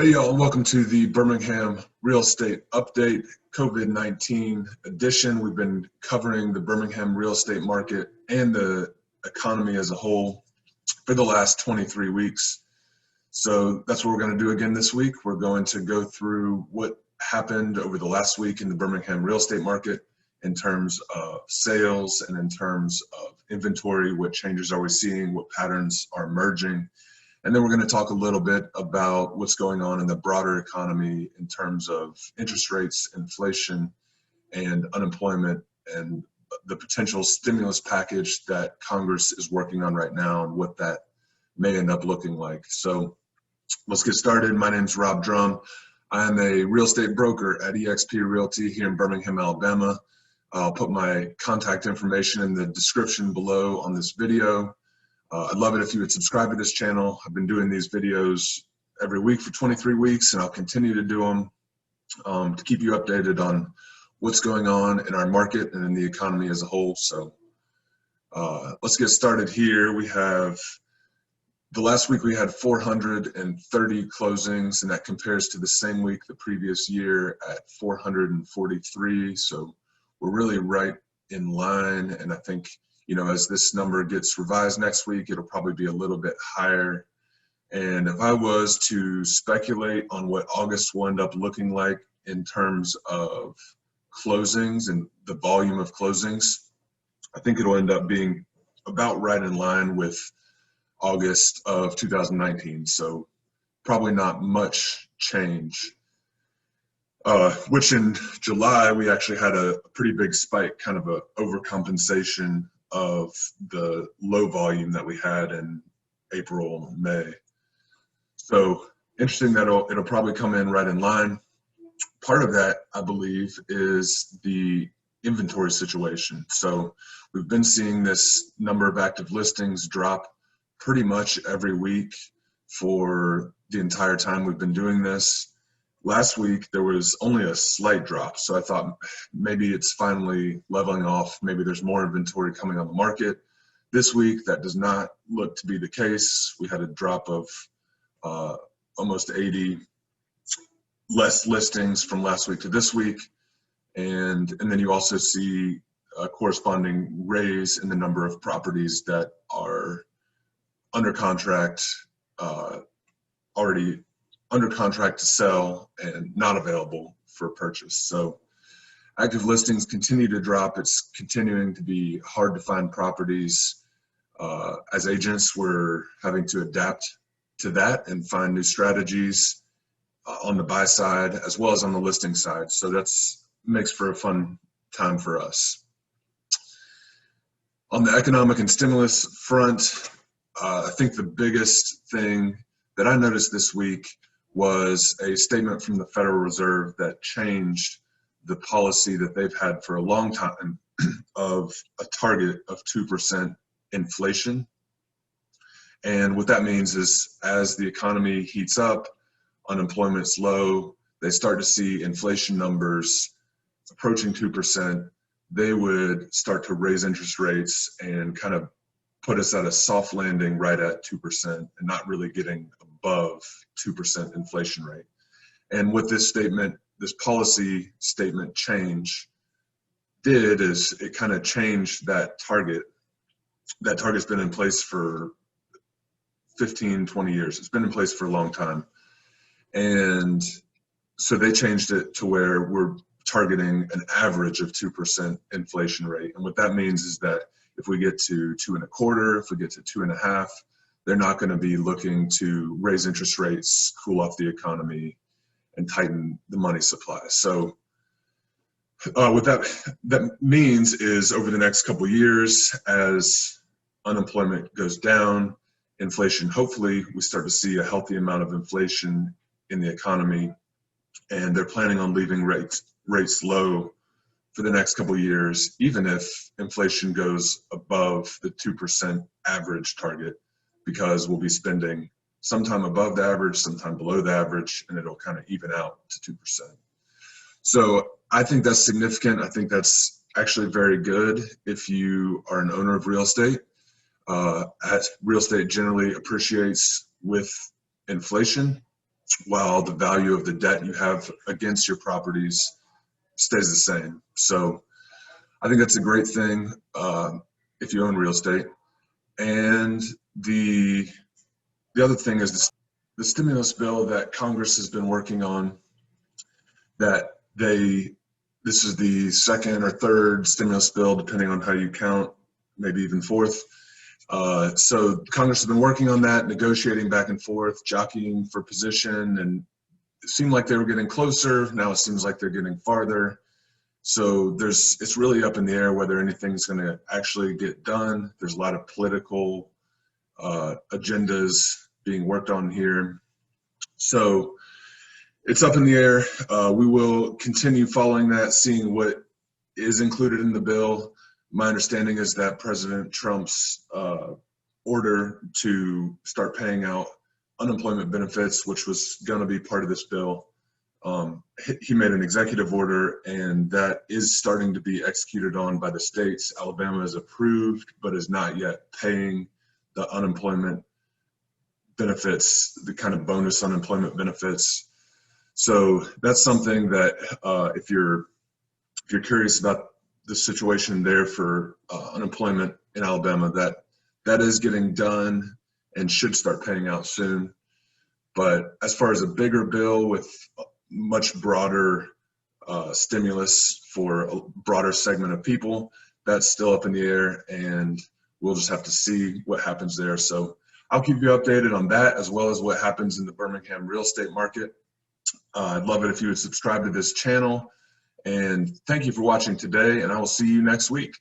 Hey y'all, welcome to the Birmingham Real Estate Update COVID-19 edition. We've been covering the Birmingham real estate market and the economy as a whole for the last 23 weeks. So that's what we're going to do again this week. We're going to go through what happened over the last week in the Birmingham real estate market in terms of sales and in terms of inventory, what changes are we seeing, what patterns are emerging. And then we're going to talk a little bit about what's going on in the broader economy in terms of interest rates, inflation, and unemployment, and the potential stimulus package that Congress is working on right now and what that may end up looking like. So let's get started. My name's Rob.h.drum. I am a real estate broker at eXp Realty here in Birmingham, Alabama. I'll put my contact information in the description below on this video. I'd love it if you would subscribe to this channel. I've been doing these videos every week for 23 weeks, and I'll continue to do them to keep you updated on what's going on in our market and in the economy as a whole. So let's get started here. The last week we had 430 closings, and that compares to the same week the previous year at 443. So we're really right in line, and I think as this number gets revised next week, it'll probably be a little bit higher. And if I was to speculate on what August will end up looking like in terms of closings and the volume of closings, I think it'll end up being about right in line with August of 2019. So probably not much change. Which in July, we actually had a pretty big spike, kind of a overcompensation of the low volume that we had in April and May. So interesting that it'll probably come in right in line. Part of that, I believe, is the inventory situation. So we've been seeing this number of active listings drop pretty much every week for the entire time we've been doing this. Last week, there was only a slight drop, so I thought maybe it's finally leveling off. Maybe there's more inventory coming on the market. This week, that does not look to be the case. We had a drop of almost 80 less listings from last week to this week. And then you also see a corresponding raise in the number of properties that are under contract, already under contract to sell and not available for purchase. So active listings continue to drop. It's continuing to be hard to find properties. As agents, we're having to adapt to that and find new strategies on the buy side as well as on the listing side. So that's makes for a fun time for us. On the economic and stimulus front, I think the biggest thing that I noticed this week was a statement from the Federal Reserve that changed the policy that they've had for a long time of a target of 2% inflation. And what that means is as the economy heats up, unemployment's low, they start to see inflation numbers approaching 2%, they would start to raise interest rates and kind of put us at a soft landing right at 2% and not really getting above 2% inflation rate. And what this statement, this policy statement change did is it kind of changed that target. That target's been in place for 15, 20 years. It's been in place for a long time. And so they changed it to where we're targeting an average of 2% inflation rate. And what that means is that if we get to 2.25, if we get to 2.5, they're not going to be looking to raise interest rates, cool off the economy, and tighten the money supply. So what that means is over the next couple of years, as unemployment goes down, inflation, hopefully we start to see a healthy amount of inflation in the economy, and they're planning on leaving rates low for the next couple of years, even if inflation goes above the 2% average target, because we'll be spending sometime above the average, sometime below the average, and it'll kind of even out to 2%. So I think that's significant. I think that's actually very good if you are an owner of real estate. As real estate generally appreciates with inflation. while the value of the debt you have against your properties stays the same. So I think that's a great thing if you own real estate. And the other thing is the stimulus bill that Congress has been working on, that this is the second or third stimulus bill, depending on how you count, maybe even fourth. So Congress has been working on that, negotiating back and forth, jockeying for position, and it seemed like they were getting closer. Now it seems like they're getting farther. So it's really up in the air whether anything's going to actually get done. There's a lot of political agendas being worked on here. So it's up in the air. We will continue following that, seeing what is included in the bill. My understanding is that President Trump's order to start paying out unemployment benefits, which was going to be part of this bill, he made an executive order, and that is starting to be executed on by the states. Alabama is approved, but is not yet paying the unemployment benefits, the kind of bonus unemployment benefits. So that's something that if you're curious about the situation there for unemployment in Alabama, that is getting done and should start paying out soon. But as far as a bigger bill with much broader stimulus for a broader segment of people, that's still up in the air, and we'll just have to see what happens there. So I'll keep you updated on that, as well as what happens in the Birmingham real estate market. I'd love it if you would subscribe to this channel, and thank you for watching today, and I will see you next week.